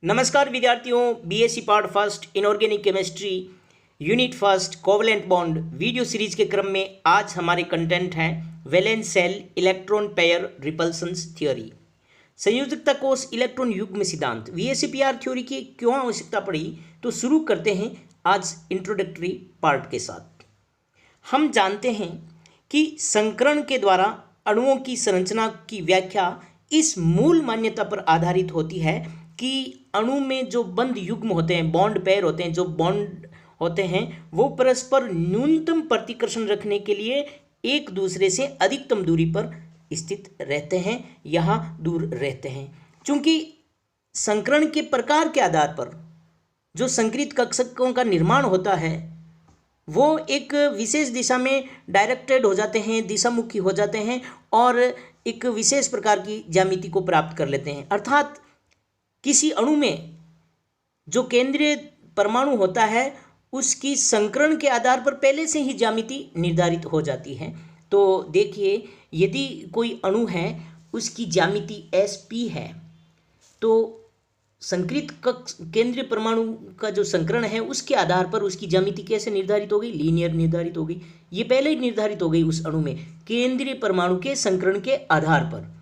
नमस्कार विद्यार्थियों, BSc part first inorganic chemistry unit first covalent bond video series के क्रम में आज हमारे कंटेंट हैं valence shell electron pair repulsions theory, संयोजकता कोष इलेक्ट्रॉन युग्म सिद्धांत। वीएससीपीआर थ्योरी की क्यों आवश्यकता पड़ी, तो शुरू करते हैं आज इंट्रोडक्टरी पार्ट के साथ। हम जानते हैं कि संकरण के द्वारा अणुओं की संरचना की व्याख्या इस मूल मान्यता पर आधारित होती है कि अणु में जो बंध युग्म होते हैं, बॉन्ड पेयर होते हैं, जो बॉन्ड होते हैं वो परस्पर न्यूनतम प्रतिकर्षण रखने के लिए एक दूसरे से अधिकतम दूरी पर स्थित रहते हैं, यहाँ दूर रहते हैं। चूंकि संकरण के प्रकार के आधार पर जो संक्रित कक्षकों का निर्माण होता है वो एक विशेष दिशा में डायरेक्टेड हो जाते हैं, दिशामुखी हो जाते हैं और एक विशेष प्रकार की ज्यामिति को प्राप्त कर लेते हैं। अर्थात किसी अणु में जो केंद्रीय परमाणु होता है उसकी संकरण के आधार पर पहले से ही ज्यामिति निर्धारित हो जाती है। तो देखिए, यदि कोई अणु है उसकी ज्यामिति sp है तो संक्रित कक्ष केंद्रीय परमाणु का जो संकरण है उसके आधार पर उसकी ज्यामिति कैसे निर्धारित हो गई, लीनियर निर्धारित हो गई। ये पहले ही निर्धारित हो गई उस अणु में केंद्रीय परमाणु के संकरण के आधार पर।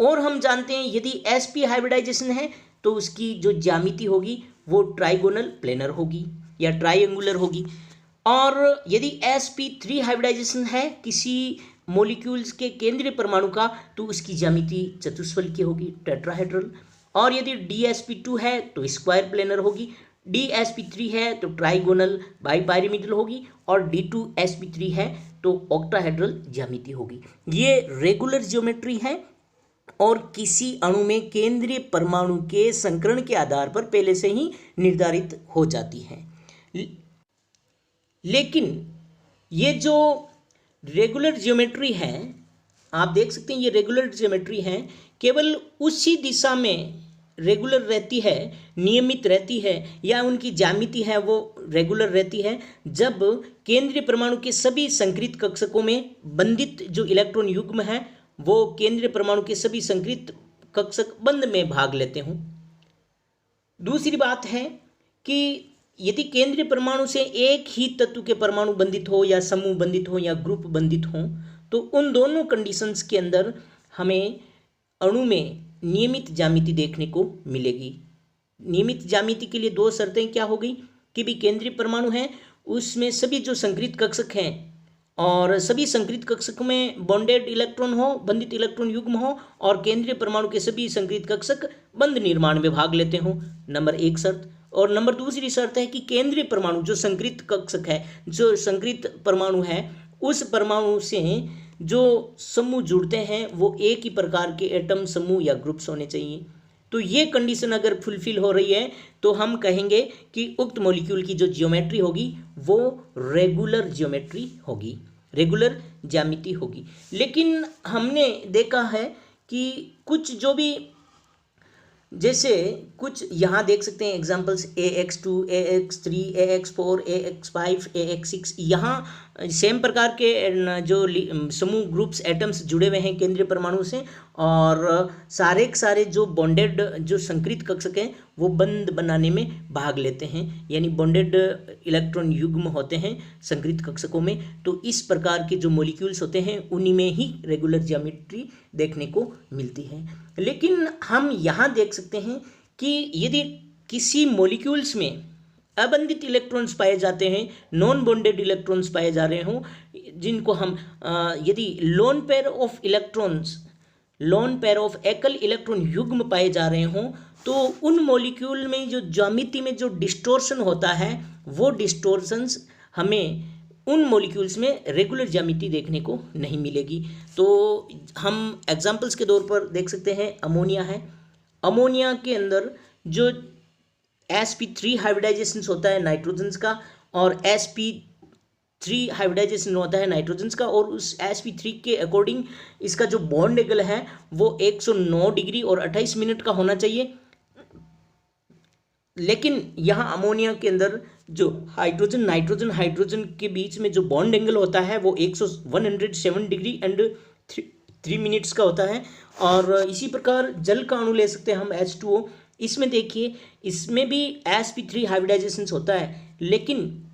और हम जानते हैं यदि sp हाइब्रिडाइजेशन है तो उसकी जो ज्यामिति होगी वो ट्राइगोनल प्लेनर होगी या ट्राइएंगुलर होगी। और यदि sp3 हाइब्रिडाइजेशन है किसी मॉलिक्यूल्स के केंद्रीय परमाणु का तो उसकी ज्यामिति चतुष्फलकीय होगी, टेट्राहेड्रल। और यदि dsp2 है तो स्क्वायर प्लेनर होगी, dsp3 है तो ट्राइगोनल बाइपायरामिडल होगी और d2sp3 है तो ऑक्टाहेड्रल ज्यामिति होगी। ये रेगुलर ज्योमेट्री है और किसी अणु में केंद्रीय परमाणु के संकरण के आधार पर पहले से ही निर्धारित हो जाती है। लेकिन ये जो रेगुलर ज्योमेट्री है, आप देख सकते हैं ये रेगुलर ज्योमेट्री है, केवल उसी दिशा में रेगुलर रहती है, नियमित रहती है, या उनकी ज्यामिति है वो रेगुलर रहती है जब केंद्रीय परमाणु के सभी संक्रित कक्षकों में बंधित जो इलेक्ट्रॉन युग्म है वो केंद्रीय परमाणु के सभी संक्रित कक्षक बंध में भाग लेते हों। दूसरी बात है कि यदि केंद्रीय परमाणु से एक ही तत्व के परमाणु बंधित हो या समूह बंधित हो या ग्रुप बंधित हो तो उन दोनों कंडीशंस के अंदर हमें अणु में नियमित ज्यामिति देखने को मिलेगी। नियमित ज्यामिति के लिए दो शर्तें क्या हो गई कि भी केंद्रीय परमाणु है उसमें सभी जो संक्रित कक्षक हैं और सभी संक्रित कक्षक में बॉन्डेड इलेक्ट्रॉन हो, बंधित इलेक्ट्रॉन युग्म हो और केंद्रीय परमाणु के सभी संक्रित कक्षक बंध निर्माण में भाग लेते हो, नंबर एक शर्त। और नंबर दूसरी शर्त है कि केंद्रीय परमाणु जो संक्रित कक्षक है, जो संक्रित परमाणु है, उस परमाणु से जो समूह जुड़ते हैं वो एक ही प्रकार के एटम समूह या ग्रुप्स होने चाहिए। तो ये कंडीशन अगर फुलफिल हो रही है तो हम कहेंगे कि उक्त मॉलिक्यूल की जो ज्योमेट्री होगी वो रेगुलर ज्योमेट्री होगी, रेगुलर ज्यामिति होगी। लेकिन हमने देखा है कि कुछ जो भी जैसे कुछ यहाँ देख सकते हैं examples AX2, AX3, AX4, AX5, AX6, यहाँ सेम प्रकार के जो समूह ग्रुप्स एटम्स जुड़े हुए हैं केंद्रीय परमाणु से और सारे के सारे जो बॉन्डेड जो संक्रित कक्षक हैं वो बंध बनाने में भाग लेते हैं, यानी बॉन्डेड इलेक्ट्रॉन युग्म होते हैं संक्रित कक्षकों में। तो इस प्रकार के जो मॉलिक्यूल्स होते हैं उन्हीं में ही रेगुलर ज्योमेट्री देखने को मिलती है। लेकिन हम यहाँ देख सकते हैं कि यदि किसी मॉलिक्यूल्स में अबंधित इलेक्ट्रॉन्स पाए जाते हैं, नॉन बॉन्डेड इलेक्ट्रॉन्स पाए जा रहे हों, जिनको हम यदि lone pair of electrons, lone pair of एकल इलेक्ट्रॉन युग्म पाए जा रहे हों तो उन मॉलिक्यूल में जो ज्यामिति में जो डिस्टोर्शन होता है वो डिस्टोर्शंस हमें उन मॉलिक्यूल्स में रेगुलर ज्यामिति देखने को नहीं मिलेगी। तो हम एग्जांपल्स के तौर पर देख सकते हैं अमोनिया है, अमोनिया के अंदर जो sp3 हाइब्रिडाइजेशन होता है नाइट्रोजन्स का और sp3 हाइब्रिडाइजेशन होता है नाइट्रोजन्स का, और उस sp3 के अकॉर्डिंग इसका जो बॉन्ड एंगल है वो 109 डिग्री और 28 मिनट का होना चाहिए। लेकिन यहाँ अमोनिया के अंदर जो हाइड्रोजन नाइट्रोजन हाइड्रोजन के बीच में जो बॉन्ड एंगल होता है वो 107 डिग्री एंड 3 मिनट्स का होता है। और इसी प्रकार जल का अणु ले सकते हैं हम H2O, इसमें देखिए, इसमें भी sp3 हाइब्रिडाइजेशन होता है, लेकिन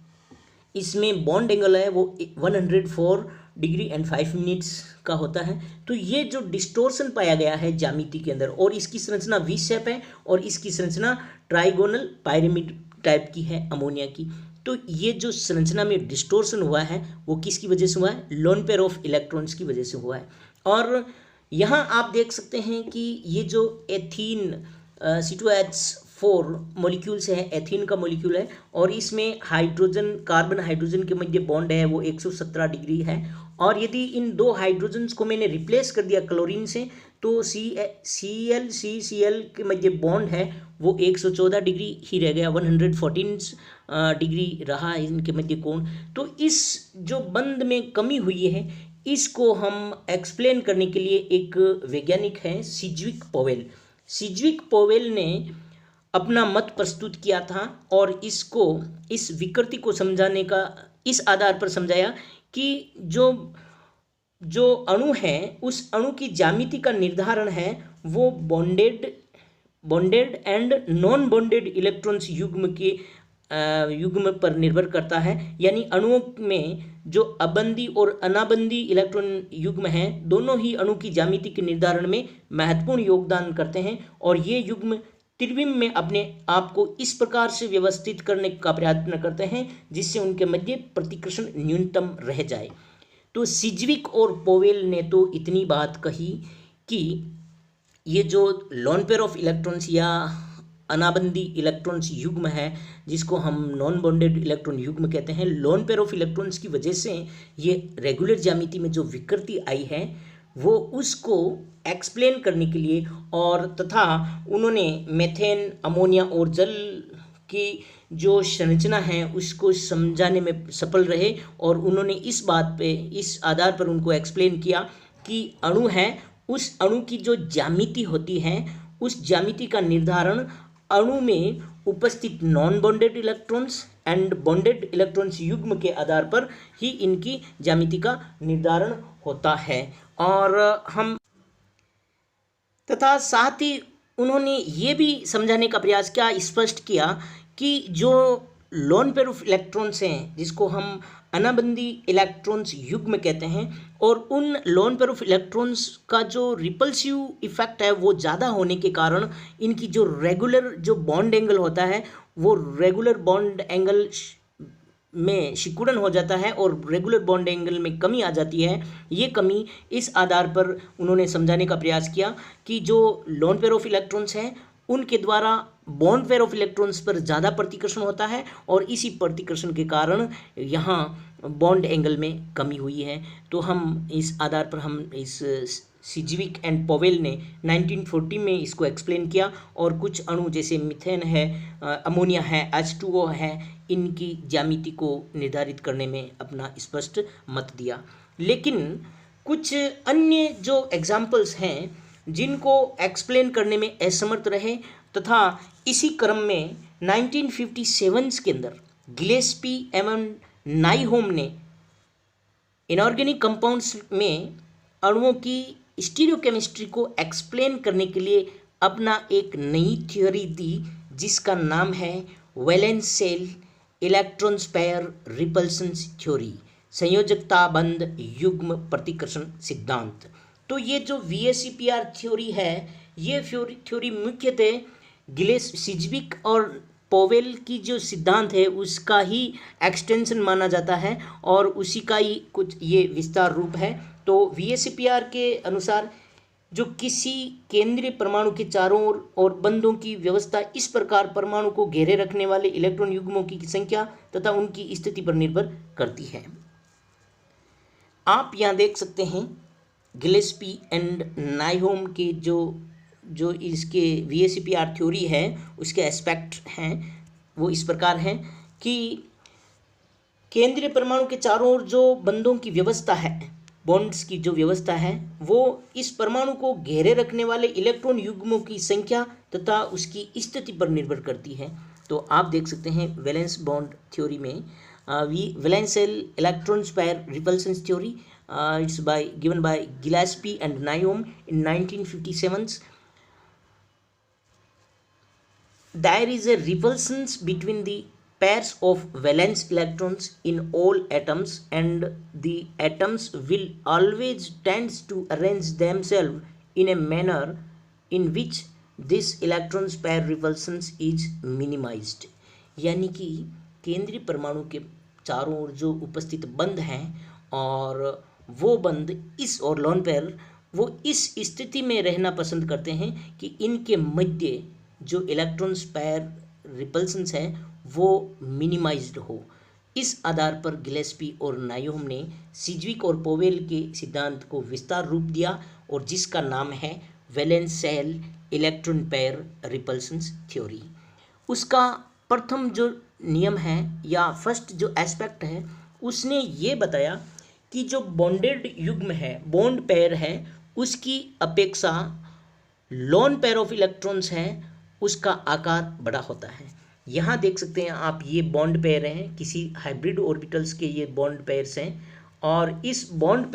इसमें बॉन्ड एंगल है वो 104 डिग्री एंड 5 मिनट्स का होता है। तो ये जो डिस्टोर्शन पाया गया है ज्यामिति के अंदर, और इसकी संरचना वी शेप है और इसकी संरचना ट्राइगोनल पायरामिड टाइप की है अमोनिया की। तो ये जो संरचना में डिस्टोर्शन हुआ है वो किसकी वजह से हुआ है? लोन पेयर ऑफ इलेक्ट्रॉन्स की वजह से हुआ है। और यहाँ आप देख सकते हैं कि ये जो एथीन C2H4 मॉलिक्यूल्स है, एथीन का मॉलिक्यूल है, और इसमें हाइड्रोजन कार्बन हाइड्रोजन के मध्य बॉन्ड है वो 117 डिग्री है। और यदि इन दो हाइड्रोजन्स को मैंने रिप्लेस कर दिया क्लोरीन से, तो Cl के मध्य बॉन्ड है वो 114 डिग्री ही रह गया, 114 डिग्री रहा इनके मध्य कोण। तो इस जो बंध में कमी हुई है इसको हम एक्सप्लेन करने के लिए एक वैज्ञानिक हैं सिज्विक पोवेल। सिज्विक पोवेल ने अपना मत प्रस्तुत किया था और इसको, इस विकृति को समझाने का इस आधार पर समझाया कि जो अणु है उस अणु की ज्यामिति का निर्धारण है वो bonded and non bonded electrons युग्म पर निर्भर करता है। यानी अणुओं में जो अबंधी और अनाबंधी इलेक्ट्रॉन युग्म हैं दोनों ही अणु की ज्यामिति के निर्धारण में महत्वपूर्ण योगदान करते हैं, और ये युग्म त्रिविम में अपने आप को इस प्रकार से व्यवस्थित करने का प्रयत्न करते हैं जिससे उनके मध्य प्रतिकर्षण न्यूनतम रह जाए। तो सिज्विक और पोवेल ने तो इतनी बात कही कि ये जो लोन पेयर ऑफ इलेक्ट्रॉन्स या अनाबंधी इलेक्ट्रॉन्स युग्म है जिसको हम नॉन बॉन्डेड इलेक्ट्रॉन युग्म कहते हैं, लोन पेयर ऑफ इलेक्ट्रॉन्स की वजह से ये रेगुलर ज्यामिति में जो विकृति आई है वो उसको एक्सप्लेन करने के लिए, और तथा उन्होंने मेथेन, अमोनिया और जल की जो संरचना है उसको समझाने में सफल रहे। और उन्होंने इस बात पे, इस आधार पर उनको एक्सप्लेन किया कि अणु है, उस अणु की जो ज्यामिति होती है उस ज्यामिति का निर्धारण अणु में उपस्थित non bonded electrons and bonded electrons युग्म के आधार पर ही इनकी ज्यामिति का निर्धारण होता है। और हम तथा साथ ही उन्होंने ये भी समझाने का प्रयास किया, स्पष्ट किया कि जो लोन पेयर ऑफ इलेक्ट्रॉन्स हैं जिसको हम अनाबंधी इलेक्ट्रॉन्स युग्म कहते हैं, और उन लोन पेयर ऑफ इलेक्ट्रॉन्स का जो रिपल्सिव इफेक्ट है वो ज़्यादा होने के कारण इनकी जो रेगुलर जो बॉन्ड एंगल होता है वो रेगुलर बॉन्ड एंगल में सिकुड़न हो जाता है और रेगुलर बॉन्ड एंगल में कमी आ जाती है। ये कमी इस आधार पर उन्होंने समझाने का प्रयास किया कि जो लोन पेयर ऑफ इलेक्ट्रॉन्स हैं उनके द्वारा बॉन्ड पेयर ऑफ इलेक्ट्रॉन्स पर ज़्यादा प्रतिकर्षण होता है और इसी प्रतिकर्षण के कारण यहाँ बॉन्ड एंगल में कमी हुई है। तो हम इस आधार पर हम इस सिज्विक एंड पोवेल ने 1940 में इसको एक्सप्लेन किया, और कुछ अणु जैसे मीथेन है, अमोनिया है, H2O है, इनकी ज्यामिति को निर्धारित करने में अपना स्पष्ट मत दिया। लेकिन कुछ अन्य जो एग्जाम्पल्स हैं जिनको एक्सप्लेन करने में असमर्थ रहे, तथा इसी क्रम में 1957 के अंदर गिलेस्पी एवं नाइहोम ने इनऑर्गेनिक कंपाउंड्स में अणुओं की स्टीरियोकेमिस्ट्री को एक्सप्लेन करने के लिए अपना एक नई थ्योरी दी जिसका नाम है valence shell electron pair repulsion theory, संयोजकता बंध युग्म प्रतिकर्षण सिद्धांत। तो ये जो VSEPR थ्योरी है ये थ्योरी मुख्यतः सिज्विक और पोवेल की जो सिद्धांत है उसका ही एक्सटेंशन माना जाता है और उसी का ही कुछ ये विस्तार रूप है। तो VSEPR के अनुसार जो किसी केंद्रीय परमाणु के चारों ओर बंधों की व्यवस्था इस प्रकार परमाणु को घेरे रखने वाले इलेक्ट्रॉन युग्मों की संख्या तथा उनकी स्थिति पर निर्भर करती है। आप यहाँ देख सकते हैं गिलेस्पी एंड नाइहोम के जो इसके VSEPR थ्योरी है उसके एस्पेक्ट हैं वो इस प्रकार हैं कि केंद्रीय परमाणु के चारों ओर जो बंधों की व्यवस्था है, बॉन्ड्स की जो व्यवस्था है, वो इस परमाणु को घेरे रखने वाले इलेक्ट्रॉन युग्मों की संख्या तथा उसकी स्थिति पर निर्भर करती है। तो आप देख सकते हैं वैलेंस बॉन्ड थ्योरी में valence shell electron pair repulsion theory it's given by Gillespie and Naihom in 1957. there is a repulsions between the pairs of valence electrons in all atoms, and the atoms will always tend to arrange themselves in a manner in which this electrons pair repulsions is minimized. यानी कि केंद्रीय परमाणु के चारों ओर जो उपस्थित बंध हैं और वो बंध इस और लोन पेयर वो इस स्थिति में रहना पसंद करते हैं कि इनके मध्य जो इलेक्ट्रॉन्स पैर रिपल्सन्स है वो मिनिमाइज्ड हो। इस आधार पर गिलेस्पी और नायोम ने सिज्विक और पोवेल के सिद्धांत को विस्तार रूप दिया और जिसका नाम है valence shell electron pair रिपल्सन्स theory. उसका प्रथम जो नियम है या फर्स्ट जो एस्पेक्ट है उसने ये बताया कि जो बॉन्डेड युग्म है बॉन्ड पेयर है उसकी अपेक्षा लोन पेयर ऑफ इलेक्ट्रॉन्स है उसका आकार बड़ा होता है। यहाँ देख सकते हैं आप ये बॉन्ड पेयर हैं, किसी हाइब्रिड ऑर्बिटल्स के ये बॉन्ड पेयर्स हैं और इस बॉन्ड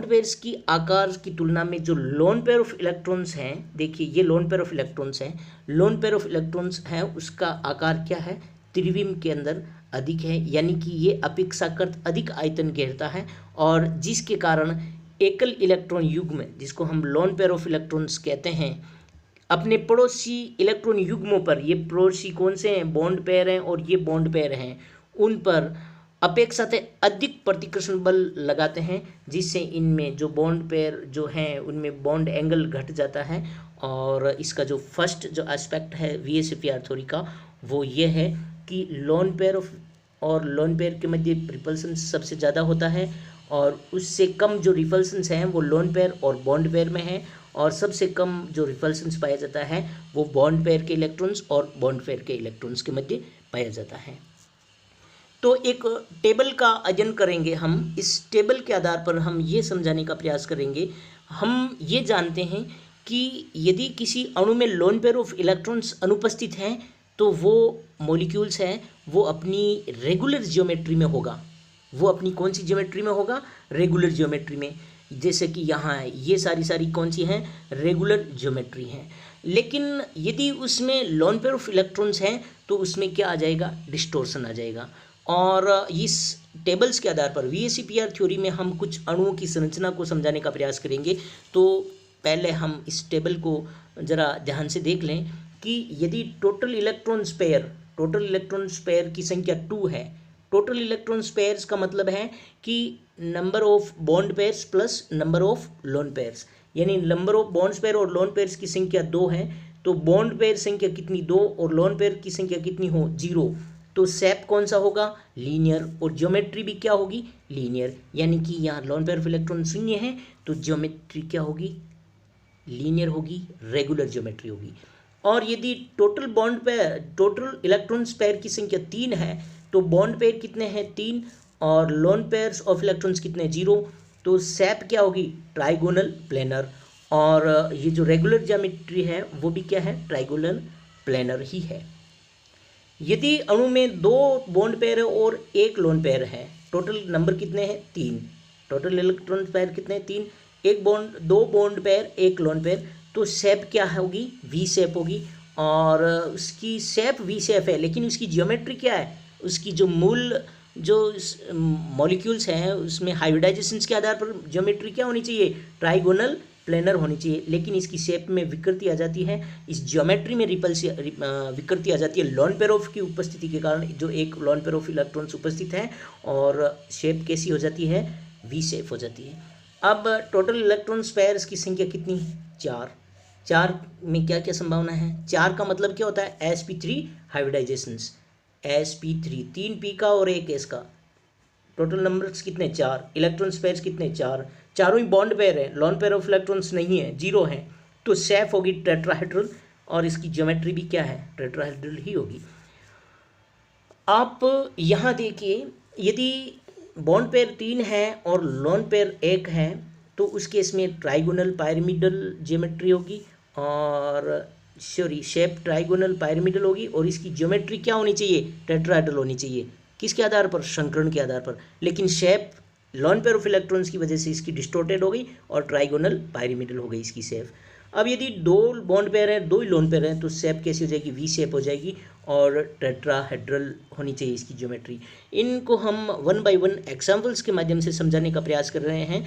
पेयर्स की आकार की तुलना में जो लोन पेयर ऑफ इलेक्ट्रॉन्स हैं, देखिए ये लोन पेयर ऑफ इलेक्ट्रॉन्स हैं, लोन पेयर ऑफ इलेक्ट्रॉन्स है उसका आकार क्या है त्रिविम के अंदर अधिक है, यानी कि ये अपेक्षाकृत अधिक आयतन घेरता है और जिसके कारण एकल इलेक्ट्रॉन युग्म जिसको हम लोन पेयर ऑफ इलेक्ट्रॉन्स कहते हैं अपने पड़ोसी इलेक्ट्रॉन युग्मों पर, ये पड़ोसी कौन से हैं बॉन्ड पेयर हैं और ये बॉन्ड पेयर हैं, उन पर अपेक्षाकृत अधिक प्रतिकर्षण बल लगाते हैं जिससे इनमें जो बॉन्ड पेयर जो हैं उनमें बॉन्ड एंगल घट जाता है। और इसका जो फर्स्ट जो एस्पेक्ट है वीएसपीआर थ्योरी का वो ये है कि लोन पेयर और लोन पेयर के मध्य रिपल्सन सबसे ज़्यादा होता है और उससे कम जो रिपल्सन्स हैं वो लोन पेयर और बॉन्ड पेयर में है और सबसे कम जो रिपल्सन्स पाया जाता है वो बॉन्ड पेयर के इलेक्ट्रॉन्स और बॉन्ड पेयर के इलेक्ट्रॉन्स के मध्य पाया जाता है। तो एक टेबल का अध्ययन करेंगे हम, इस टेबल के आधार पर हम ये समझाने का प्रयास करेंगे। हम ये जानते हैं कि यदि किसी अणु में लोन पेयर ऑफ इलेक्ट्रॉन्स अनुपस्थित हैं तो वो मॉलिक्यूल्स हैं वो अपनी रेगुलर जियोमेट्री में होगा। वो अपनी कौन सी जियोमेट्री में होगा? रेगुलर जियोमेट्री में। जैसे कि यहाँ है ये सारी कौन सी हैं? रेगुलर जियोमेट्री हैं। लेकिन यदि उसमें लोन पेयर ऑफ इलेक्ट्रॉन्स हैं तो उसमें क्या आ जाएगा? डिस्टोर्शन आ जाएगा। और इस टेबल्स के आधार पर वीएसपीआर थ्योरी में हम कुछ अणुओं की संरचना को समझाने का प्रयास करेंगे। तो पहले हम इस टेबल को ज़रा ध्यान से देख लें कि यदि टोटल इलेक्ट्रॉन्स पेयर की संख्या 2 है, टोटल इलेक्ट्रॉन्स पेयर्स का मतलब है कि number of bond pairs plus number of lone pairs, यानी नंबर ऑफ बॉन्ड्स पेयर और लोन पेयर्स की संख्या 2 है तो बॉन्ड पेयर संख्या कितनी? 2 और लोन पेयर की संख्या कितनी हो? 0। तो शेप कौन सा होगा? लीनियर। और ज्योमेट्री भी क्या होगी? लीनियर। यानी कि यहाँ लोन पेयर ऑफ इलेक्ट्रॉन 0 है तो ज्योमेट्री क्या होगी? लीनियर होगी, रेगुलर ज्योमेट्री होगी। और यदि टोटल इलेक्ट्रॉन्स पेयर की संख्या 3 है तो बॉन्ड पेयर कितने हैं? 3 और लोन पेयर्स ऑफ इलेक्ट्रॉन्स कितने? 0। तो शेप क्या होगी? Trigonal planar. और ये जो रेगुलर ज्योमेट्री है वो भी क्या है? ट्राइगोनल प्लेनर ही है। यदि अणु में 2 बॉन्ड पेयर है और 1 लोन पेयर है, टोटल नंबर कितने हैं? 3। टोटल इलेक्ट्रॉन पेयर कितने? 3। 2 बॉन्ड पेयर 1 लोन पेयर, तो शेप क्या होगी? वी शेप होगी। और उसकी शेप वी शेप है लेकिन उसकी ज्योमेट्री क्या है? उसकी जो मूल जो मॉलिक्यूल्स हैं उसमें हाइब्रिडाइजेशंस के आधार पर ज्योमेट्री क्या होनी चाहिए? ट्राइगोनल प्लेनर होनी चाहिए। लेकिन इसकी शेप में विकृति आ जाती है, इस ज्योमेट्री में विकृति आ जाती है लोन पेयर ऑफ की उपस्थिति के कारण। जो एक लोन पेयर ऑफ इलेक्ट्रॉन्स उपस्थित है और शेप कैसी हो जाती है? वी शेप हो जाती है। अब टोटल इलेक्ट्रॉन्स पेयर्स की संख्या कितनी? 4 में क्या क्या संभावना है? 4 का मतलब क्या होता है? sp3 हाइब्रिडाइजेशंस। sp3 3 p का और 1 s का, टोटल नंबर्स कितने? 4। इलेक्ट्रॉन्स पेयर्स कितने? 4। चारों ही बॉन्ड पेयर है, लोन पेयर ऑफ इलेक्ट्रॉन्स नहीं है, 0 है। तो शेप होगी टेट्राहेड्रल और इसकी ज्योमेट्री भी क्या है? टेट्राहेड्रल ही होगी। आप यहाँ देखिए यदि बॉन्ड पेयर 3 है और लोन पेयर 1 है तो उस केस में ट्राइगोनल पायरामिडल ज्योमेट्री होगी और शेप ट्राइगोनल पायरामिडल होगी और इसकी ज्योमेट्री क्या होनी चाहिए? टेट्राहेड्रल होनी चाहिए। किसके आधार पर? संकर्ण के आधार पर। लेकिन shape lone pair of electrons की वजह से इसकी डिस्टोर्टेड हो गई और ट्राइगोनल पायरिमिडल हो गई इसकी शेप। अब यदि दो बॉन्ड पेयर है, दो ही लोन पेयर हैं, तो शेप कैसी हो जाएगी, वी शेप हो जाएगी और टेट्राहेड्रल होनी चाहिए इसकी ज्योमेट्री। इनको हम वन बाय वन एग्जाम्पल्स के माध्यम से समझाने का प्रयास कर रहे हैं।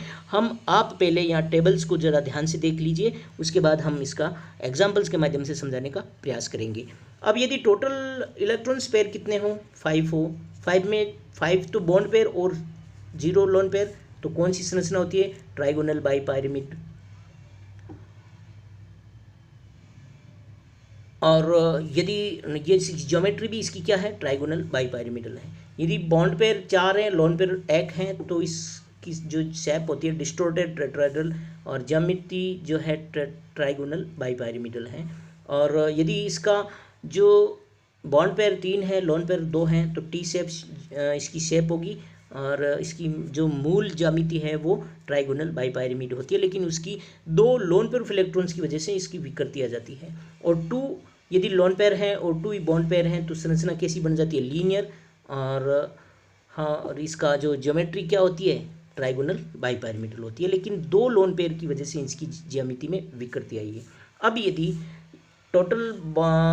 आप पहले यहाँ टेबल्स को ज़रा ध्यान से देख लीजिए, उसके बाद हम इसका एग्जाम्पल्स के माध्यम से समझाने का प्रयास करेंगे। अब यदि टोटल इलेक्ट्रॉन्स पेयर कितने हो, 5 हो, 5 में 5 तो बॉन्ड पेयर और 0 लोन पेयर, तो कौन सी संरचना होती है, ट्राइगोनल बाइपायरामिड। और यदि ये ज्योमेट्री भी इसकी क्या है, ट्राइगोनल बाइपायरामिडल है। यदि बॉन्ड पेयर 4 हैं, लोन पेयर 1 हैं, तो इसकी जो शेप होती है डिस्टोर्टेड टेट्राहेड्रल और ज्यामिति जो है ट्राइगोनल बाइपायरामिडल है। और यदि इसका जो बॉन्ड पेयर 3 है, लोन पेयर 2 हैं, तो टी शेप इसकी शेप होगी और इसकी जो मूल ज्यामिति है वो ट्राइगोनल बाइपायरामिड होती है, लेकिन उसकी 2 लोन पेयर ऑफ इलेक्ट्रॉन्स की वजह से इसकी विकृति आ जाती है। और 2 यदि लोन पेयर है और 2 ही बॉन्ड पेयर हैं, तो संरचना कैसी बन जाती है, लीनियर। और हाँ, और इसका जो ज्योमेट्री क्या होती है, ट्राइगोनल बाइपायरामिडल होती है, लेकिन 2 लोन पेयर की वजह से इसकी ज्यामिति में विकृति आई है। अब यदि टोटल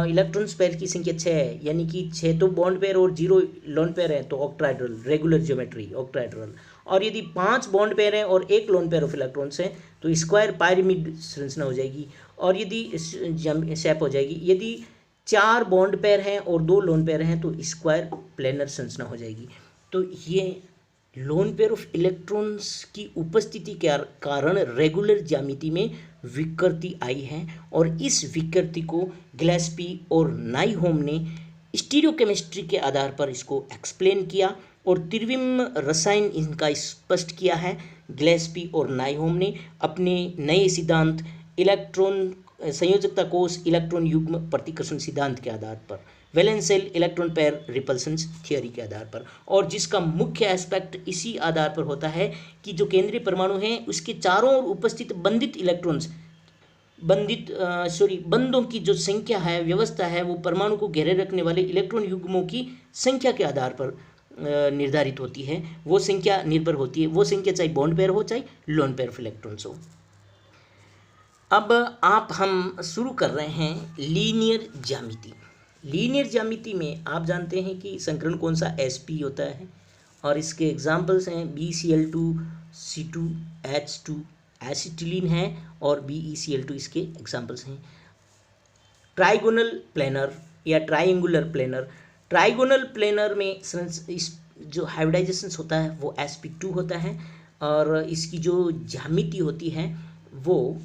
इलेक्ट्रॉन्स पेयर की संख्या 6 है, यानी कि 6 तो बॉन्ड पेयर और 0 लोन पेयर है, तो ऑक्टाहेड्रल रेगुलर ज्योमेट्री ऑक्टाहेड्रल। और यदि 5 बॉन्ड पेयर हैं और 1 लोन पेयर ऑफ इलेक्ट्रॉन्स हैं, तो स्क्वायर पायरामिड संरचना हो जाएगी और यदि शेप हो जाएगी। यदि 4 बॉन्ड पेयर हैं और 2 लोन पेयर हैं, तो स्क्वायर प्लेनर संरचना हो जाएगी। तो ये लोन पेयर ऑफ इलेक्ट्रॉन्स की उपस्थिति के कारण रेगुलर ज्यामिति में विकृति आई है और इस विकृति को गिलेस्पी और नाइहोम ने स्टीरियोकेमिस्ट्री के आधार पर इसको एक्सप्लेन किया और त्रिविम रसायन इनका स्पष्ट किया है। गिलेस्पी और नाइहोम ने अपने नए सिद्धांत इलेक्ट्रॉन संयोजकता कोष इलेक्ट्रॉन युग्म प्रतिकर्षण सिद्धांत के आधार पर, valence shell electron pair repulsion theory के आधार पर, और जिसका मुख्य एस्पेक्ट इसी आधार पर होता है कि जो केंद्रीय परमाणु हैं उसके चारों ओर उपस्थित बंधित इलेक्ट्रॉन्स बंधों की जो संख्या है, व्यवस्था है, वो परमाणु को घेरे रखने वाले इलेक्ट्रॉन युग्मों की संख्या के आधार पर निर्धारित होती है। वो संख्या निर्भर होती है, वो संख्या चाहे बॉन्ड पेयर हो चाहे लोन पेयर ऑफ इलेक्ट्रॉन्स हो। अब हम शुरू कर रहे हैं लीनियर ज्यामिति। लीनियर ज्यामिति में आप जानते हैं कि संकरण कौन सा, sp होता है और इसके एग्जाम्पल्स हैं BCl2, C2H2 एसिटिलीन है और BeCl2 इसके एग्जाम्पल्स हैं। ट्राइगोनल प्लेनर या ट्राइंगुलर प्लेनर, ट्राइगोनल प्लेनर में इस जो हाइब्रिडाइजेशन होता है वो sp2 होता है और इसकी जो ज्यामिति होती है वो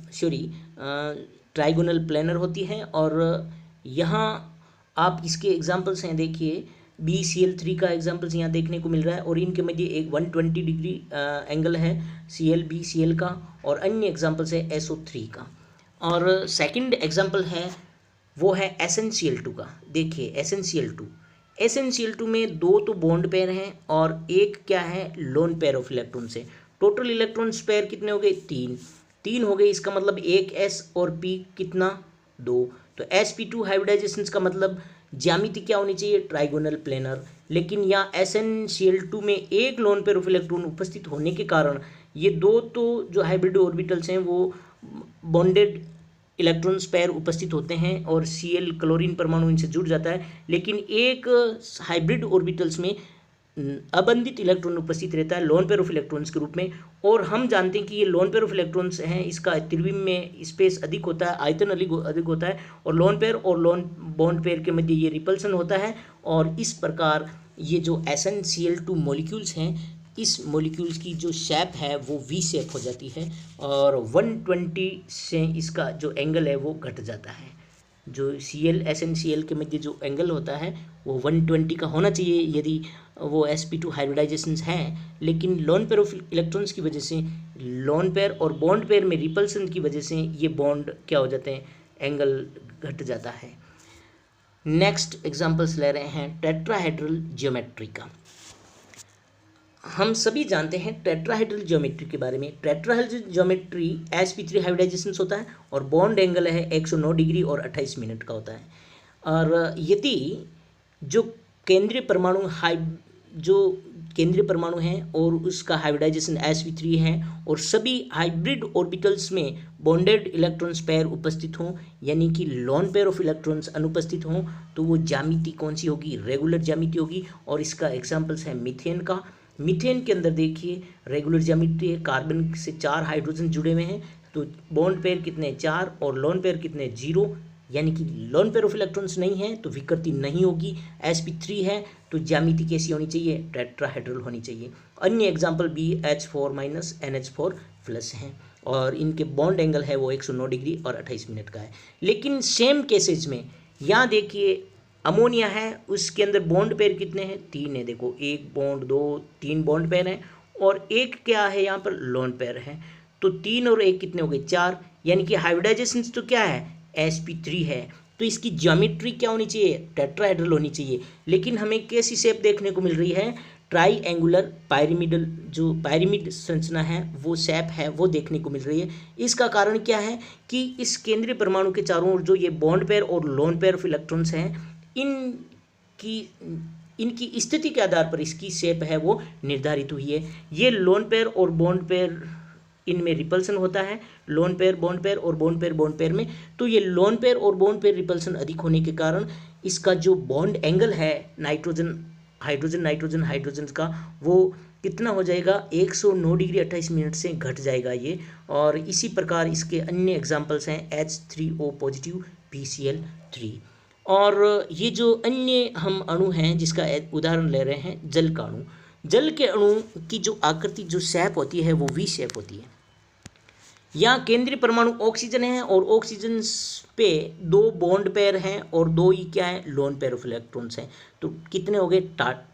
ट्राइगोनल प्लेनर होती है। और यहाँ आप इसके एग्जाम्पल्स हैं, देखिए BCl3 का एग्जाम्पल्स यहाँ देखने को मिल रहा है और इनके मध्य एक 120 डिग्री एंगल है ClBCl का, और अन्य एग्जाम्पल्स है SO3 का। और सेकंड एग्जाम्पल है वो है SnCl2 का। देखिए SnCl2 में 2 तो बॉन्ड पेयर हैं और एक क्या है, लोन पेयर ऑफ इलेक्ट्रॉन से। टोटल इलेक्ट्रॉन्स पेयर कितने हो गए, 3 हो गए। इसका मतलब एक S और P कितना, 2। तो sp2 हाइब्रिडाइजेशन का मतलब ज्यामिति क्या होनी चाहिए, ट्राइगोनल प्लेनर। लेकिन यहाँ SnCl2 में एक लोन पेयर ऑफ इलेक्ट्रॉन उपस्थित होने के कारण ये 2 तो जो हाइब्रिड ऑर्बिटल्स हैं वो बॉन्डेड इलेक्ट्रॉन्स पेयर उपस्थित होते हैं और Cl क्लोरीन परमाणु इनसे जुड़ जाता है, लेकिन एक हाइब्रिड ऑर्बिटल्स में अबंधित इलेक्ट्रॉन उपस्थित रहता है लोन पेयर ऑफ इलेक्ट्रॉन्स के रूप में। और हम जानते हैं कि ये लोन पेयर ऑफ इलेक्ट्रॉन्स हैं, इसका त्रिविम में स्पेस अधिक होता है, आयतन अधिक होता है, और लोन पेयर और लोन बॉन्ड पेयर के मध्य ये रिपल्सन होता है। और इस प्रकार ये जो SnCl2 मॉलिक्यूल्स हैं, इस मॉलिक्यूल्स की जो शेप है वो वी शेप हो जाती है और 120 से इसका जो एंगल है वो घट जाता है। जो SnCl के मध्य जो एंगल होता है वो 120 का होना चाहिए यदि वो sp2 हाइब्रिडाइजेशन हैं, लेकिन लोन पेयर ऑफ इलेक्ट्रॉन्स की वजह से, लोन पेयर और बॉन्ड पेयर में रिपल्सन की वजह से ये बॉन्ड क्या हो जाते हैं, एंगल घट जाता है। नेक्स्ट एग्जांपल्स ले रहे हैं टेट्राहेड्रल ज्योमेट्री का। हम सभी जानते हैं टेट्राहेड्रल ज्योमेट्री के बारे में। टेट्राहेड्रल ज्योमेट्री sp3 हाइब्रिडाइजेशन होता है और बॉन्ड एंगल है 109 डिग्री और 28 मिनट का होता है। और यदि जो केंद्रीय परमाणु जो केंद्रीय परमाणु है और उसका हाइब्रिडाइजेशन sp3 है और सभी हाइब्रिड ऑर्बिटल्स में बॉन्डेड इलेक्ट्रॉन्स पेयर उपस्थित हों, यानी कि लोन पेयर ऑफ इलेक्ट्रॉन्स अनुपस्थित हों, तो वो ज्यामिति कौन सी होगी? रेगुलर ज्यामिति होगी। और इसका एग्जाम्पल्स है मीथेन का। मीथेन के अंदर देखिए रेगुलर ज्यामिति है, कार्बन से 4 हाइड्रोजन जुड़े हुए हैं, तो बॉन्ड पेयर कितने? 4 और लोन पेयर कितने? 0, यानी कि लोन पेयर ऑफ इलेक्ट्रॉन्स नहीं है तो विकृति नहीं होगी। sp3 है तो ज्यामिति कैसी होनी चाहिए? टेट्राहेड्रल होनी चाहिए। अन्य example BH4 minus NH4 plus हैं और इनके बॉन्ड एंगल है वो 109 डिग्री और 28 मिनट का है। लेकिन सेम केसेज में यहाँ देखिए अमोनिया है, उसके अंदर बॉन्ड पेयर कितने हैं? 3 है। देखो 1 बॉन्ड 2 3 बॉन्ड पेयर हैं और एक क्या है यहाँ पर? लोन पेयर है। तो 3 और 1 कितने हो गए? 4, यानी कि हाइब्रिडाइजेशन तो क्या है? sp3 है। तो इसकी ज्योमेट्री क्या होनी चाहिए? टेट्राहेड्रल होनी चाहिए। लेकिन हमें कैसी शेप देखने को मिल रही है? ट्राई एंगुलर पायरिमिडल, जो पायरिमिड संरचना है वो शेप है वो देखने को मिल रही है। इसका कारण क्या है कि इस केंद्रीय परमाणु के चारों ओर जो ये बॉन्ड पेयर और लोन पेयर ऑफ इलेक्ट्रॉन्स हैं, इनकी स्थिति के आधार पर इसकी शेप है वो निर्धारित हुई है। ये लोन पेयर और बॉन्ड पेयर, इनमें रिपल्सन होता है, लोन पेयर बॉन्ड पेयर और बॉन्ड पेयर में। तो ये लोन पेयर और बॉन्ड पेयर रिपल्सन अधिक होने के कारण इसका जो बॉन्ड एंगल है नाइट्रोजन हाइड्रोजन का, वो कितना हो जाएगा? 109 डिग्री 28 मिनट से घट जाएगा ये। और इसी प्रकार इसके अन्य एग्जाम्पल्स हैं H3O पॉजिटिव PCl3। और ये जो अन्य हम अणु हैं जिसका उदाहरण ले रहे हैं जल का अणु। जल के अणु की जो आकृति, जो शेप होती है वो वी शेप होती है। यहाँ केंद्रीय परमाणु ऑक्सीजन है और ऑक्सीजन पे 2 बॉन्ड पेयर हैं और 2 ही क्या है? लोन पेयर ऑफ इलेक्ट्रॉन्स हैं। तो कितने हो गए?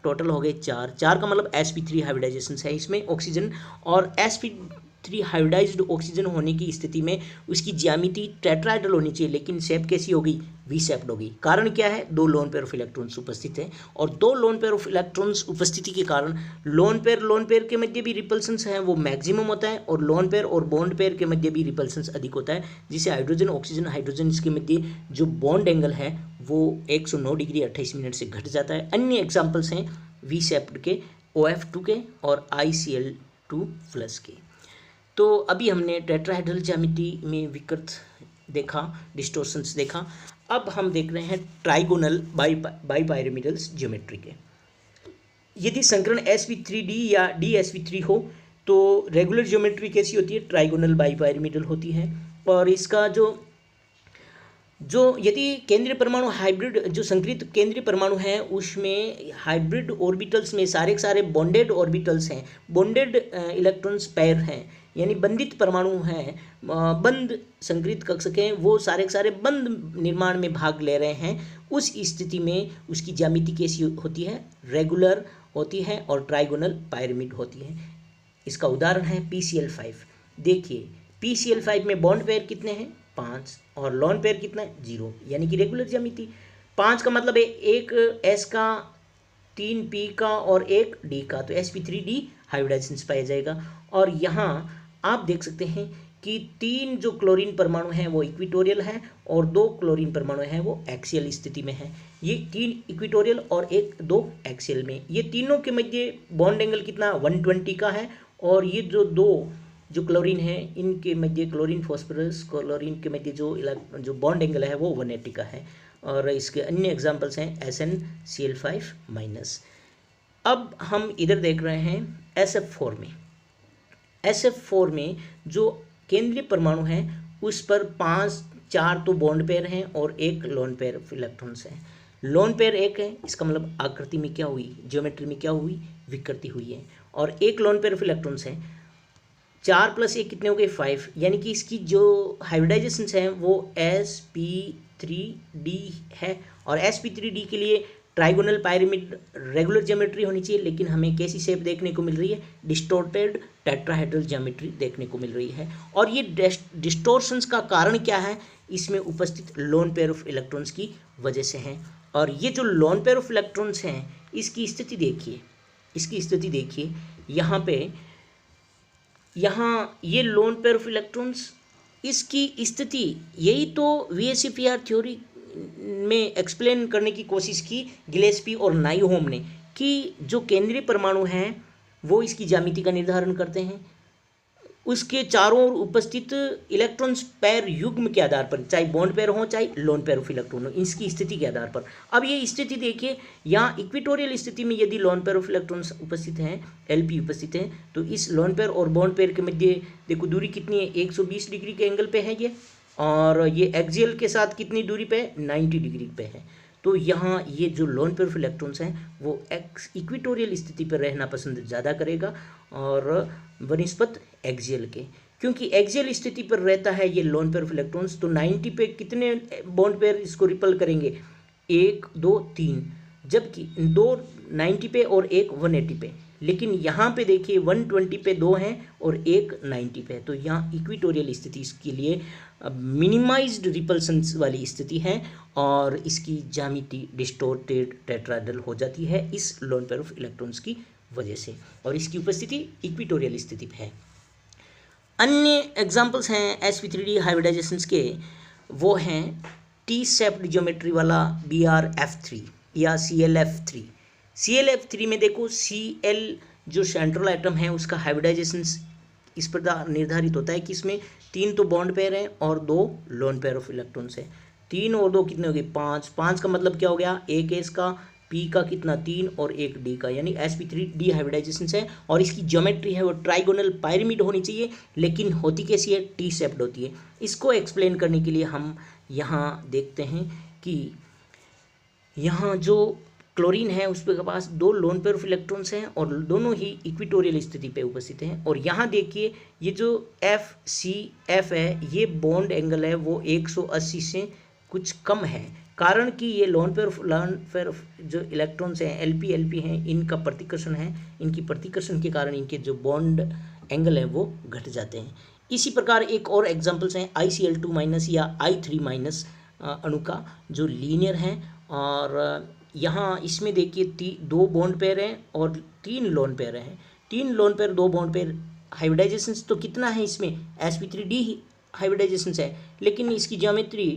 टोटल हो गए 4। 4 का मतलब sp3 हाइब्रिडाइजेशन है इसमें ऑक्सीजन, और sp3 हाइब्रिडाइज्ड ऑक्सीजन होने की स्थिति में उसकी ज्यामिति टेट्राहेड्रल होनी चाहिए, लेकिन शेप कैसी होगी? वी शेप्ड होगी। कारण क्या है? 2 लोन पेयर ऑफ इलेक्ट्रॉन्स उपस्थित हैं और 2 लोन पेयर ऑफ इलेक्ट्रॉन्स उपस्थिति के कारण लोन पेयर के मध्य भी रिपल्सन्स हैं वो मैक्सिमम होता है और लोन पेयर और बॉन्ड पेयर के मध्य भी रिपल्सन्स अधिक होता है, जिसे हाइड्रोजन इसके मध्य जो बॉन्ड एंगल है वो 109 डिग्री 28 मिनट से घट जाता है। अन्य एग्जाम्पल्स हैं वी शेप्ड के, OF2 के और ICl2 प्लस के। तो अभी हमने टेट्राहेड्रल ज्यामिति में विकृत देखा, डिस्टोर्शंस देखा। अब हम देख रहे हैं ट्राइगोनल बाइपायरामिडल्स ज्योमेट्री के। यदि संकरण sp3d या dsp3 हो तो रेगुलर ज्योमेट्री कैसी होती है? ट्राइगोनल बाइपायरामिडल होती है। और इसका जो यदि केंद्रीय परमाणु हाइब्रिड, जो संकरित केंद्रीय परमाणु है उसमें हाइब्रिड ऑर्बिटल्स में सारे के सारे बॉन्डेड ऑर्बिटल्स हैं, बॉन्डेड इलेक्ट्रॉन्स पेयर हैं, यानी बंधित परमाणु हैं, बंद संकरित कक्षक हैं, वो सारे के सारे बंद निर्माण में भाग ले रहे हैं। उस स्थिति में उसकी ज्यामिति कैसी होती है? रेगुलर होती है और ट्राइगोनल पायरामिड होती है। इसका उदाहरण है PCl5। देखिए PCl5 में बॉन्ड पेयर कितने हैं? 5 और लोन पेयर कितना है? 0, यानी कि रेगुलर ज्यामिति। 5 का मतलब है 1 S का, 3 P का और 1 D का, तो sp3d हाइब्रिडाइजेशन पाया जाएगा। और यहाँ आप देख सकते हैं कि 3 जो क्लोरीन परमाणु हैं वो इक्विटोरियल है और 2 क्लोरीन परमाणु हैं वो एक्सियल स्थिति में है। ये 3 इक्विटोरियल और 2 एक्सियल में, ये तीनों के मध्य बॉन्ड एंगल कितना? 120 का है। और ये जो 2 जो क्लोरीन है इनके मध्य, क्लोरीन फॉस्फोरस क्लोरीन के मध्य जो बॉन्ड एंगल है वो 180 का है। और इसके अन्य एग्जांपल्स हैं SnCl5 माइनस। अब हम इधर देख रहे हैं SF4 में। SF4 में जो केंद्रीय परमाणु है उस पर 4 तो बॉन्ड पेयर हैं और 1 लोन पेयर ऑफ इलेक्ट्रॉन्स हैं। लोन पेयर 1 है, इसका मतलब आकृति में क्या हुई? ज्योमेट्री में क्या हुई? विकृति हुई है। और 1 लोन पेयर ऑफ इलेक्ट्रॉन्स हैं। 4 + 1 कितने हो गए? 5, यानी कि इसकी जो हाइब्रिडाइजेशंस हैं वो sp3d है। और sp3d के लिए ट्राइगोनल पायरामिड रेगुलर ज्योमेट्री होनी चाहिए, लेकिन हमें कैसी शेप देखने को मिल रही है? डिस्टोर्टेड टेट्राहेड्रल ज्योमेट्री देखने को मिल रही है। और ये डिस्टोर्शंस का कारण क्या है? इसमें उपस्थित लोन पेयर ऑफ इलेक्ट्रॉन्स की वजह से हैं। और ये जो लोन पेयर ऑफ इलेक्ट्रॉन्स हैं इसकी स्थिति देखिए, यहाँ ये लोन पेयर ऑफ इलेक्ट्रॉन्स, इसकी स्थिति यही तो VSEPR थ्योरी में एक्सप्लेन करने की कोशिश की गिलेस्पी और नाइहोम ने कि जो केंद्रीय परमाणु हैं वो इसकी ज्यामिति का निर्धारण करते हैं, उसके चारों ओर उपस्थित इलेक्ट्रॉन्स पैर युग्म के आधार पर, चाहे बॉन्ड पेयर हो चाहे लोन पेयर ऑफ इलेक्ट्रॉन हो, इसकी स्थिति के आधार पर। अब ये स्थिति देखिए, यहाँ इक्विटोरियल स्थिति में यदि लोन पेयर ऑफ इलेक्ट्रॉन्स उपस्थित हैं, एलपी उपस्थित हैं, तो इस लोन पेयर और बॉन्ड पेयर के मध्य देखो दूरी कितनी है, 120 डिग्री के एंगल पे है ये, और ये एक्सियल के साथ कितनी दूरी पे है, 90 डिग्री पे है। तो यहाँ ये जो लोन पेयर ऑफ इलेक्ट्रॉन्स हैं वो इक्विटोरियल स्थिति पर रहना पसंद ज़्यादा करेगा और बनिस्बत एक्सियल के, क्योंकि एक्सियल स्थिति पर रहता है ये लोन पेयर ऑफ इलेक्ट्रॉन्स। तो 90 पे कितने बॉन्ड पेयर इसको रिपल करेंगे, 1 2 3, जबकि 2 90 पे और एक 180 पे। लेकिन यहाँ पे देखिए 120 पे 2 हैं और एक 90 पे है, तो यहाँ इक्विटोरियल स्थिति इसके लिए मिनिमाइज्ड रिपल्सन वाली स्थिति है और इसकी ज्यामिति डिस्टोर्टेड टेट्राहेड्रल हो जाती है इस लोन पेयर ऑफ इलेक्ट्रॉन्स की वजह से, और इसकी उपस्थिति इक्विटोरियल स्थिति पे है। अन्य एग्जांपल्स हैं sp3d हाइब्रिडाइजेशंस के, वो हैं टी शेप्ड ज्योमेट्री वाला BrF3 या ClF3। ClF3 में देखो Cl जो सेंट्रल एटम है उसका हाइब्रिडाइजेशंस इस प्रकार निर्धारित होता है कि इसमें 3 तो बॉन्ड पेयर हैं और 2 लोन पेयर ऑफ इलेक्ट्रॉन्स है। 3 और 2 कितने हो गए, 5। 5 का मतलब क्या हो गया, एक एस का, पी का कितना 3 और एक डी का, यानी sp3d हाइब्रिडाइजेशन है। और इसकी ज्योमेट्री है वो ट्राइगोनल पायरामिड होनी चाहिए, लेकिन होती कैसी है, टी शेप्ड होती है। इसको एक्सप्लेन करने के लिए हम यहाँ देखते हैं कि यहाँ जो क्लोरीन है उसके पास 2 लोन पेयर ऑफ इलेक्ट्रॉन्स हैं और दोनों ही इक्विटोरियल स्थिति पे उपस्थित हैं। और यहाँ देखिए ये जो FCF है, ये बॉन्ड एंगल है वो 180 से कुछ कम है, कारण कि ये लोन पेयर ऑफ जो इलेक्ट्रॉन्स हैं LP हैं, इनका प्रतिकर्षण है, इनकी प्रतिकर्षण के कारण इनके जो बॉन्ड एंगल है वो घट जाते हैं। इसी प्रकार एक और एग्जांपल्स हैं ICl2- या I3- अणु का, जो लीनियर है। और यहाँ इसमें देखिए 2 बॉन्ड पेयर हैं और 3 लोन पेयर हैं। 3 लोन पेयर 2 बॉन्ड पेयर, हाइब्रिडाइजेशंस तो कितना है इसमें, sp3d हाइब्रिडाइजेशंस है, लेकिन इसकी ज्योमेट्री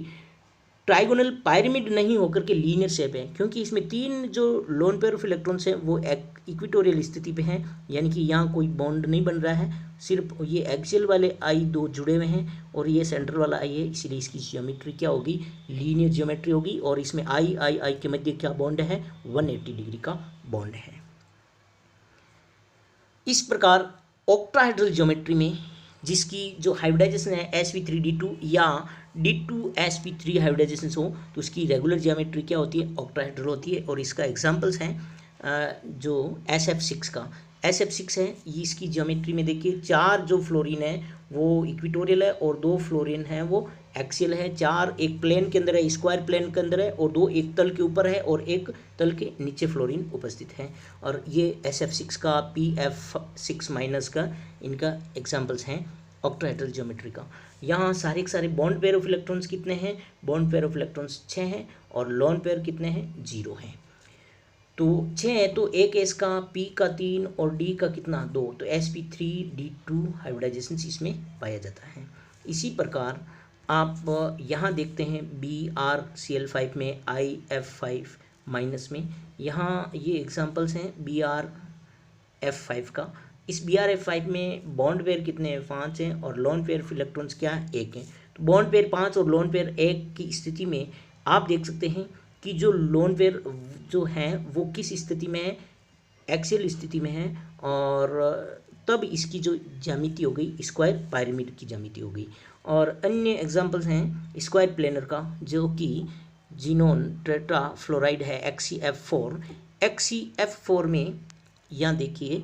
ट्राइगोनल पायरामिड नहीं होकर के लीनियर शेप है, क्योंकि इसमें 3 जो लोन पेयर ऑफ इलेक्ट्रॉन्स हैं वो इक्विटोरियल स्थिति पे हैं, यानी कि यहाँ कोई बॉन्ड नहीं बन रहा है, सिर्फ ये एक्सियल वाले I2 जुड़े हुए हैं और ये सेंटर वाला I है, इसलिए इसकी ज्योमेट्री क्या होगी, लीनियर ज्योमेट्री होगी। और इसमें I के मध्य क्या बॉन्ड है, 180 डिग्री का बॉन्ड है। इस प्रकार ऑक्टाहेड्रल ज्योमेट्री में जिसकी जो हाइब्रिडाइजेशन है sp3d2 या d2sp3 हाइब्रिडाइजेशन हो, तो उसकी रेगुलर ज्योमेट्री क्या होती है, ऑक्टाहेड्रल होती है। और इसका एग्जांपल्स हैं जो SF6 का, SF6 है, ये इसकी ज्योमेट्री में देखिए 4 जो फ्लोरीन है वो इक्विटोरियल है और 2 फ्लोरीन है वो एक्सियल है। 4 एक प्लेन के अंदर है, स्क्वायर प्लेन के अंदर है, और 2 एक तल के ऊपर है और एक तल के नीचे फ्लोरीन उपस्थित है। और ये SF6 का, PF6- का, इनका एग्जाम्पल्स हैं ऑक्टाहेड्रल ज्योमेट्री का। यहाँ सारे के सारे बॉन्ड पेयर ऑफ इलेक्ट्रॉन्स कितने हैं, बॉन्ड पेयर ऑफ इलेक्ट्रॉन्स 6 हैं और लोन पेयर कितने हैं, 0 हैं। तो 6 है तो एक एस का, P का 3 और D का कितना 2, तो sp3d2 हाइब्रिडाइजेशन इसमें पाया जाता है। इसी प्रकार आप यहाँ देखते हैं BrCl5 में, IF5- में, यहाँ ये एग्जांपल्स हैं BrF5 का। इस BrF5 में बॉन्ड पेयर कितने हैं, 5 हैं और लोन पेयर ऑफ इलेक्ट्रॉन्स क्या है, 1 है। तो बॉन्ड पेयर 5 और लोन पेयर 1 की स्थिति में आप देख सकते हैं कि जो लोन पेयर जो हैं वो किस स्थिति में है, एक्सियल स्थिति में है, और तब इसकी जो ज्यामिति हो गई स्क्वायर पायरामिड की ज्यामिति हो गई। और अन्य एग्जांपल्स हैं स्क्वायर प्लेनर का, जो कि जीनोन टेट्राफ्लोराइड है XeF4। XeF4 में यहाँ देखिए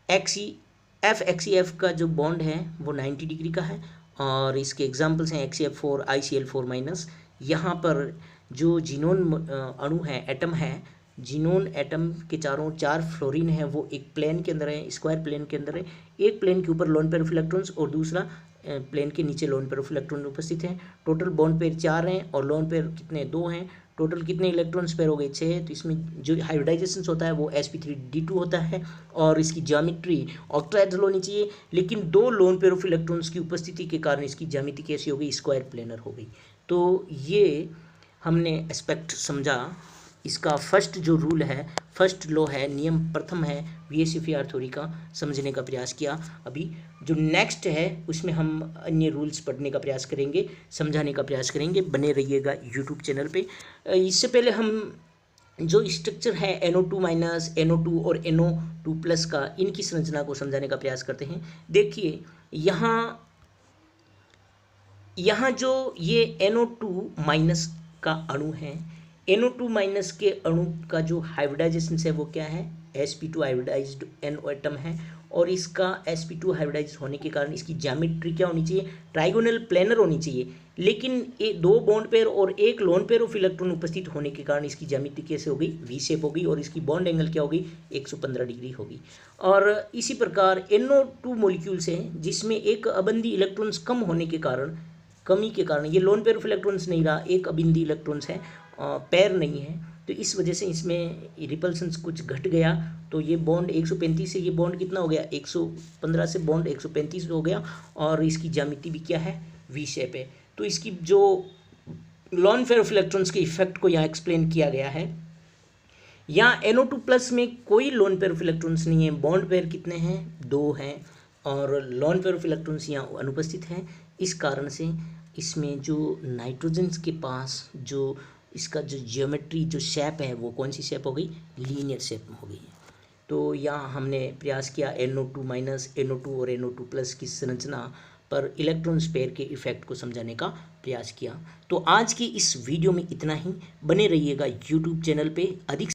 XeF का जो बॉन्ड है वो 90 डिग्री का है, और इसके एग्जांपल्स हैं XeF4, ICl4-। यहाँ पर जो जीनोन अणु है, एटम है, जीनोन एटम के चारों 4 फ्लोरीन है वो एक प्लेन के अंदर है, स्क्वायर प्लेन के अंदर है। एक प्लेन के ऊपर लोन पेयर ऑफ इलेक्ट्रॉन्स और दूसरा प्लेन के नीचे लोन पेयर ऑफ इलेक्ट्रॉन उपस्थित हैं। टोटल बॉन्ड पेयर 4 हैं और लोन पेयर कितने 2 हैं। टोटल कितने इलेक्ट्रॉन्स पेयर हो गए, 6। तो इसमें जो हाइब्रिडाइजेशन होता है वो sp3d2 होता है और इसकी ज्योमेट्री ऑक्टाहेड्रल होनी चाहिए, लेकिन 2 लोन पेयर ऑफ इलेक्ट्रॉन्स की उपस्थिति के कारण इसकी ज्यामिति कैसी हो गई, स्क्वायर प्लेनर हो गई। तो ये हमने एस्पेक्ट समझा इसका फर्स्ट जो रूल है, फर्स्ट लॉ है, नियम प्रथम है वीएसएफआर थ्योरी का, समझने का प्रयास किया। अभी जो नेक्स्ट है उसमें हम अन्य रूल्स पढ़ने का प्रयास करेंगे, समझाने का प्रयास करेंगे। बने रहिएगा यूट्यूब चैनल पे। इससे पहले हम जो स्ट्रक्चर है NO2 माइनस, NO2 और NO2 प्लस का, इनकी संरचना को समझाने का प्रयास करते हैं। देखिए यहाँ जो ये NO2 माइनस का अणु है, NO2 माइनस के अणु का जो हाइब्रिडाइजेशन है वो क्या है, sp2 हाइब्रिडाइज्ड NO एटम है। और इसका sp2 हाइब्रिडाइज होने के कारण इसकी ज्यामिट्री क्या होनी चाहिए, ट्राइगोनल प्लेनर होनी चाहिए। लेकिन ये 2 बॉन्ड पेयर और 1 लोन पेयर ऑफ इलेक्ट्रॉन उपस्थित होने के कारण इसकी ज्यामिति कैसे हो गई, वी शेप हो गई, और इसकी बॉन्ड एंगल क्या होगी, 115 डिग्री होगी। और इसी प्रकार NO2 मॉलिक्यूल्स हैं जिसमें एक अबंधी इलेक्ट्रॉन्स कम होने के कारण, कमी के कारण, ये लोन पेयर ऑफ इलेक्ट्रॉन्स नहीं रहा, एक अबिंदी इलेक्ट्रॉन्स है, पैर नहीं है, तो इस वजह से इसमें रिपल्सन्स कुछ घट गया। तो ये बॉन्ड 135 से ये बॉन्ड कितना हो गया, 115 से बॉन्ड 135 हो गया, और इसकी ज्यामिति भी क्या है, वी शेप है। तो इसकी जो लोन पेयर ऑफ इलेक्ट्रॉन्स के इफेक्ट को यहाँ एक्सप्लेन किया गया है। यहाँ NO2 प्लस में कोई लोन पेयर ऑफ इलेक्ट्रॉन्स नहीं है, बॉन्ड पेयर कितने हैं, 2 हैं, और लोन पेयर ऑफ इलेक्ट्रॉन्स यहाँ अनुपस्थित हैं। इस कारण से इसमें जो नाइट्रोजन के पास जो इसका जो ज्योमेट्री, जो शेप है, वो कौन सी शेप हो गई, लीनियर शेप में हो गई है। तो यहाँ हमने प्रयास किया NO2 माइनस, NO2 और NO2 प्लस की संरचना पर इलेक्ट्रॉन पेयर के इफेक्ट को समझाने का प्रयास किया। तो आज की इस वीडियो में इतना ही। बने रहिएगा यूट्यूब चैनल पे। अधिक